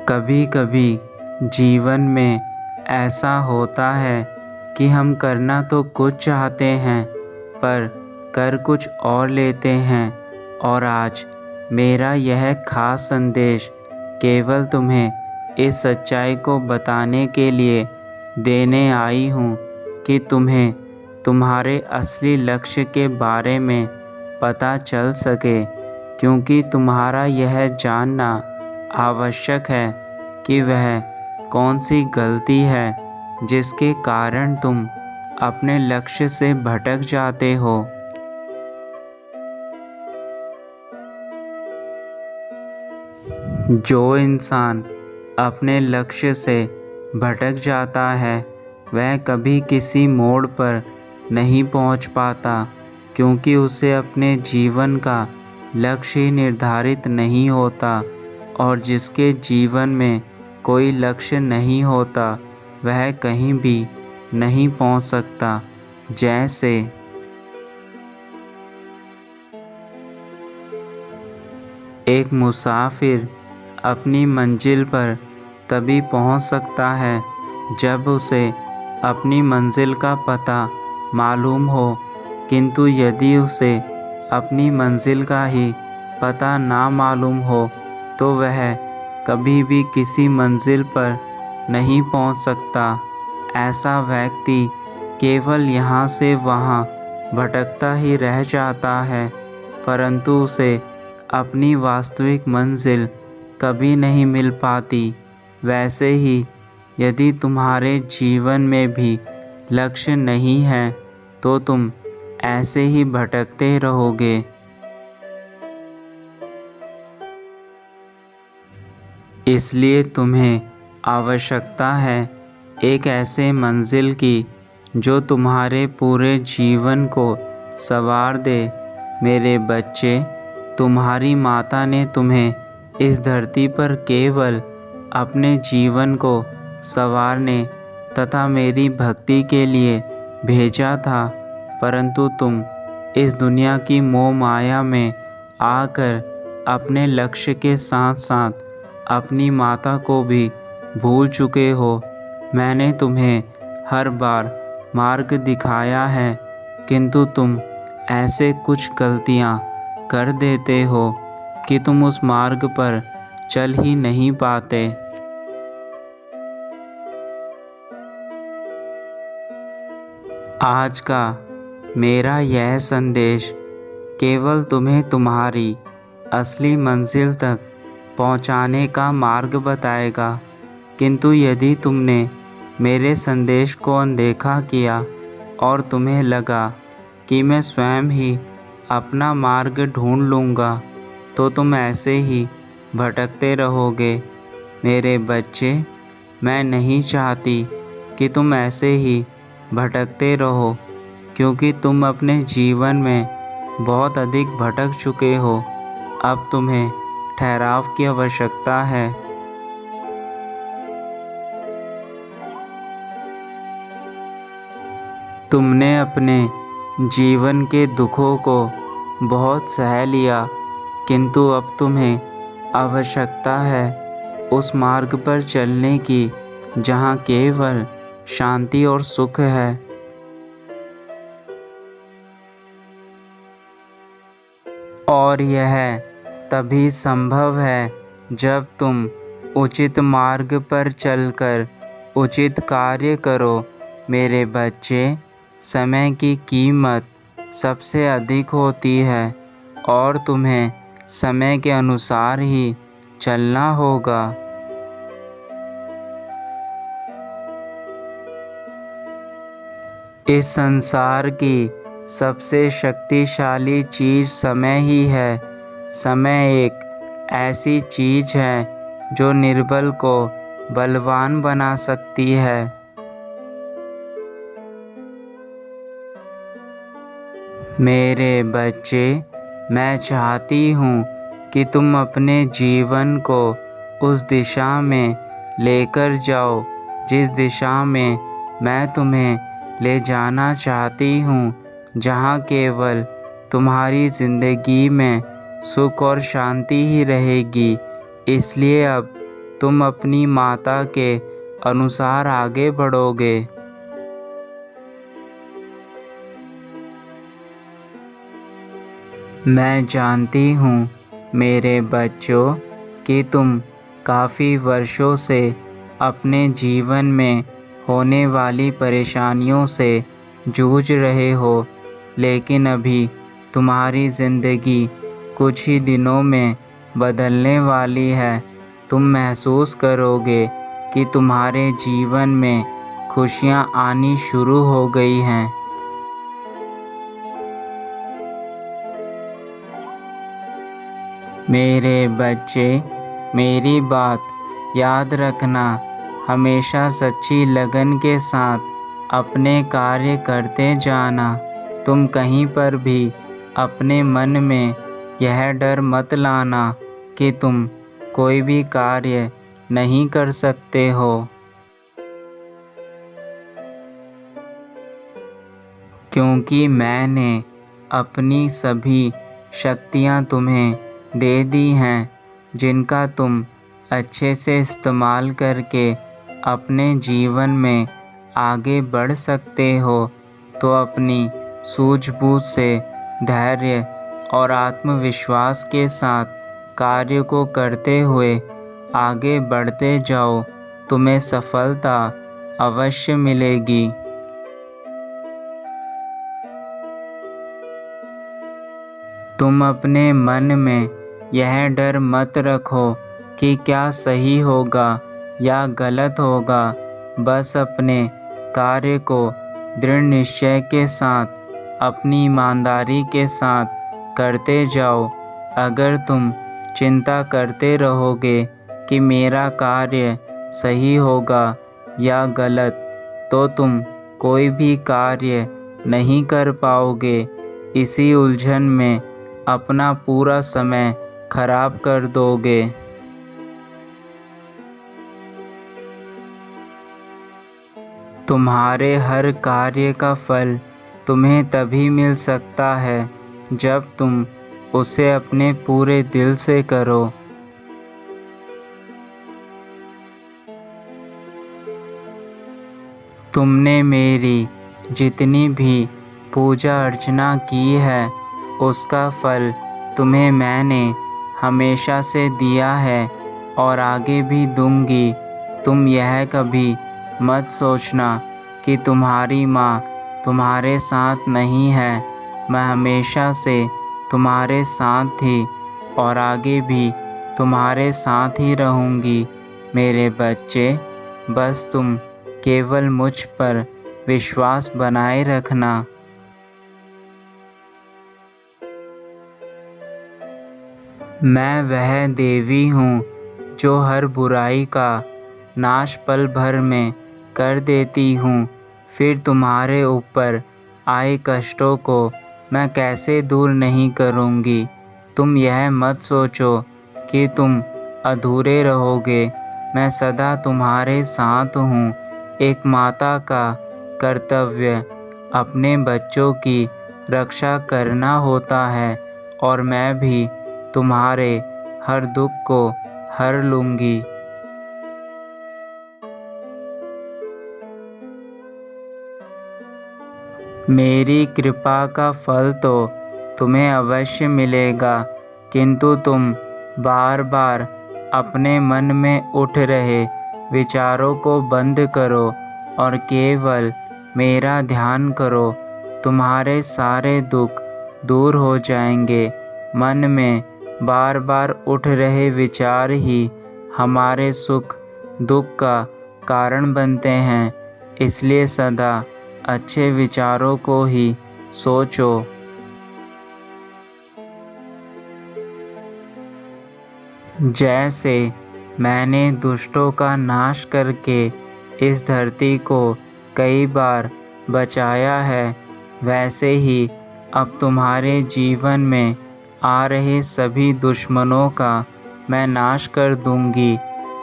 कभी कभी जीवन में ऐसा होता है कि हम करना तो कुछ चाहते हैं पर कर कुछ और लेते हैं। और आज मेरा यह खास संदेश केवल तुम्हें इस सच्चाई को बताने के लिए देने आई हूँ कि तुम्हें तुम्हारे असली लक्ष्य के बारे में पता चल सके, क्योंकि तुम्हारा यह जानना आवश्यक है कि वह कौन सी गलती है जिसके कारण तुम अपने लक्ष्य से भटक जाते हो। जो इंसान अपने लक्ष्य से भटक जाता है वह कभी किसी मोड़ पर नहीं पहुंच पाता, क्योंकि उसे अपने जीवन का लक्ष्य ही निर्धारित नहीं होता। और जिसके जीवन में कोई लक्ष्य नहीं होता वह कहीं भी नहीं पहुंच सकता। जैसे एक मुसाफिर अपनी मंजिल पर तभी पहुंच सकता है जब उसे अपनी मंजिल का पता मालूम हो, किंतु यदि उसे अपनी मंजिल का ही पता ना मालूम हो तो वह कभी भी किसी मंजिल पर नहीं पहुंच सकता। ऐसा व्यक्ति केवल यहाँ से वहाँ भटकता ही रह जाता है, परंतु उसे अपनी वास्तविक मंजिल कभी नहीं मिल पाती। वैसे ही यदि तुम्हारे जीवन में भी लक्ष्य नहीं है तो तुम ऐसे ही भटकते रहोगे। इसलिए तुम्हें आवश्यकता है एक ऐसे मंजिल की जो तुम्हारे पूरे जीवन को संवार दे। मेरे बच्चे, तुम्हारी माता ने तुम्हें इस धरती पर केवल अपने जीवन को संवारने तथा मेरी भक्ति के लिए भेजा था, परंतु तुम इस दुनिया की मोह माया में आकर अपने लक्ष्य के साथ साथ अपनी माता को भी भूल चुके हो। मैंने तुम्हें हर बार मार्ग दिखाया है, किंतु तुम ऐसे कुछ गलतियां कर देते हो कि तुम उस मार्ग पर चल ही नहीं पाते। आज का मेरा यह संदेश केवल तुम्हें तुम्हारी असली मंजिल तक पहुंचाने का मार्ग बताएगा, किंतु यदि तुमने मेरे संदेश को अनदेखा किया और तुम्हें लगा कि मैं स्वयं ही अपना मार्ग ढूंढ लूँगा तो तुम ऐसे ही भटकते रहोगे। मेरे बच्चे, मैं नहीं चाहती कि तुम ऐसे ही भटकते रहो, क्योंकि तुम अपने जीवन में बहुत अधिक भटक चुके हो। अब तुम्हें ठहराव की आवश्यकता है। तुमने अपने जीवन के दुखों को बहुत सह लिया, किंतु अब तुम्हें आवश्यकता है उस मार्ग पर चलने की जहाँ केवल शांति और सुख है। और यह तभी संभव है जब तुम उचित मार्ग पर चलकर उचित कार्य करो। मेरे बच्चे, समय की कीमत सबसे अधिक होती है और तुम्हें समय के अनुसार ही चलना होगा। इस संसार की सबसे शक्तिशाली चीज़ समय ही है। समय एक ऐसी चीज़ है जो निर्बल को बलवान बना सकती है। मेरे बच्चे, मैं चाहती हूँ कि तुम अपने जीवन को उस दिशा में लेकर जाओ जिस दिशा में मैं तुम्हें ले जाना चाहती हूँ, जहाँ केवल तुम्हारी ज़िंदगी में सुख और शांति ही रहेगी। इसलिए अब तुम अपनी माता के अनुसार आगे बढ़ोगे। मैं जानती हूँ मेरे बच्चों कि तुम काफ़ी वर्षों से अपने जीवन में होने वाली परेशानियों से जूझ रहे हो, लेकिन अभी तुम्हारी ज़िंदगी कुछ ही दिनों में बदलने वाली है। तुम महसूस करोगे कि तुम्हारे जीवन में खुशियाँ आनी शुरू हो गई हैं। मेरे बच्चे, मेरी बात याद रखना। हमेशा सच्ची लगन के साथ अपने कार्य करते जाना। तुम कहीं पर भी अपने मन में यह डर मत लाना कि तुम कोई भी कार्य नहीं कर सकते हो, क्योंकि मैंने अपनी सभी शक्तियाँ तुम्हें दे दी हैं, जिनका तुम अच्छे से इस्तेमाल करके अपने जीवन में आगे बढ़ सकते हो। तो अपनी सूझबूझ से धैर्य और आत्मविश्वास के साथ कार्य को करते हुए आगे बढ़ते जाओ। तुम्हें सफलता अवश्य मिलेगी। तुम अपने मन में यह डर मत रखो कि क्या सही होगा या गलत होगा। बस अपने कार्य को दृढ़ निश्चय के साथ, अपनी ईमानदारी के साथ करते जाओ। अगर तुम चिंता करते रहोगे कि मेरा कार्य सही होगा या गलत, तो तुम कोई भी कार्य नहीं कर पाओगे। इसी उलझन में अपना पूरा समय खराब कर दोगे। तुम्हारे हर कार्य का फल तुम्हें तभी मिल सकता है जब तुम उसे अपने पूरे दिल से करो। तुमने मेरी जितनी भी पूजा अर्चना की है, उसका फल तुम्हें मैंने हमेशा से दिया है और आगे भी दूंगी। तुम यह कभी मत सोचना कि तुम्हारी माँ तुम्हारे साथ नहीं है। मैं हमेशा से तुम्हारे साथ थी और आगे भी तुम्हारे साथ ही रहूँगी। मेरे बच्चे, बस तुम केवल मुझ पर विश्वास बनाए रखना। मैं वह देवी हूँ जो हर बुराई का नाश पल भर में कर देती हूँ। फिर तुम्हारे ऊपर आए कष्टों को मैं कैसे दूर नहीं करूँगी। तुम यह मत सोचो कि तुम अधूरे रहोगे। मैं सदा तुम्हारे साथ हूँ। एक माता का कर्तव्य अपने बच्चों की रक्षा करना होता है और मैं भी तुम्हारे हर दुख को हर लूँगी। मेरी कृपा का फल तो तुम्हें अवश्य मिलेगा, किंतु तुम बार बार अपने मन में उठ रहे विचारों को बंद करो और केवल मेरा ध्यान करो। तुम्हारे सारे दुख दूर हो जाएंगे। मन में बार बार उठ रहे विचार ही हमारे सुख दुख का कारण बनते हैं। इसलिए सदा अच्छे विचारों को ही सोचो। जैसे मैंने दुष्टों का नाश करके इस धरती को कई बार बचाया है, वैसे ही अब तुम्हारे जीवन में आ रहे सभी दुश्मनों का मैं नाश कर दूंगी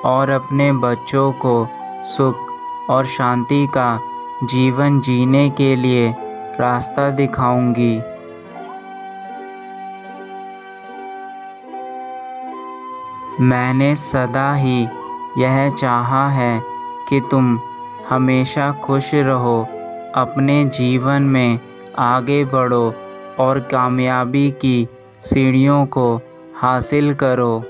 और अपने बच्चों को सुख और शांति का जीवन जीने के लिए रास्ता दिखाऊंगी। मैंने सदा ही यह चाहा है कि तुम हमेशा खुश रहो, अपने जीवन में आगे बढ़ो और कामयाबी की सीढ़ियों को हासिल करो।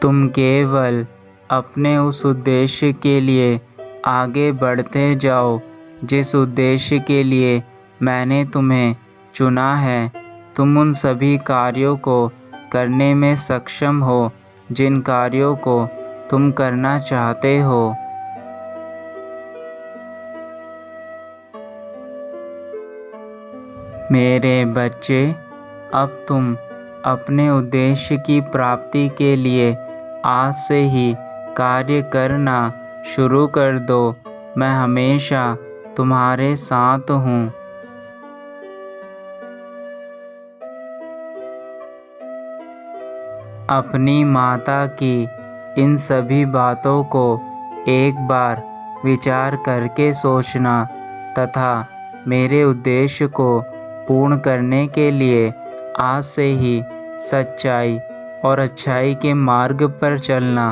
तुम केवल अपने उस उद्देश्य के लिए आगे बढ़ते जाओ जिस उद्देश्य के लिए मैंने तुम्हें चुना है। तुम उन सभी कार्यों को करने में सक्षम हो जिन कार्यों को तुम करना चाहते हो। मेरे बच्चे, अब तुम अपने उद्देश्य की प्राप्ति के लिए आज से ही कार्य करना शुरू कर दो। मैं हमेशा तुम्हारे साथ हूँ। अपनी माता की इन सभी बातों को एक बार विचार करके सोचना तथा मेरे उद्देश्य को पूर्ण करने के लिए आज से ही सच्चाई और अच्छाई के मार्ग पर चलना।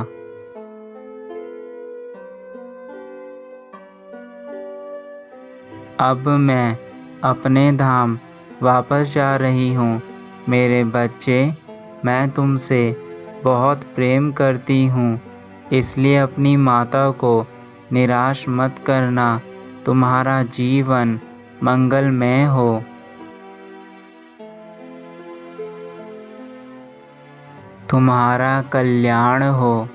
अब मैं अपने धाम वापस जा रही हूँ। मेरे बच्चे, मैं तुमसे बहुत प्रेम करती हूँ, इसलिए अपनी माता को निराश मत करना। तुम्हारा जीवन मंगलमय हो। तुम्हारा कल्याण हो।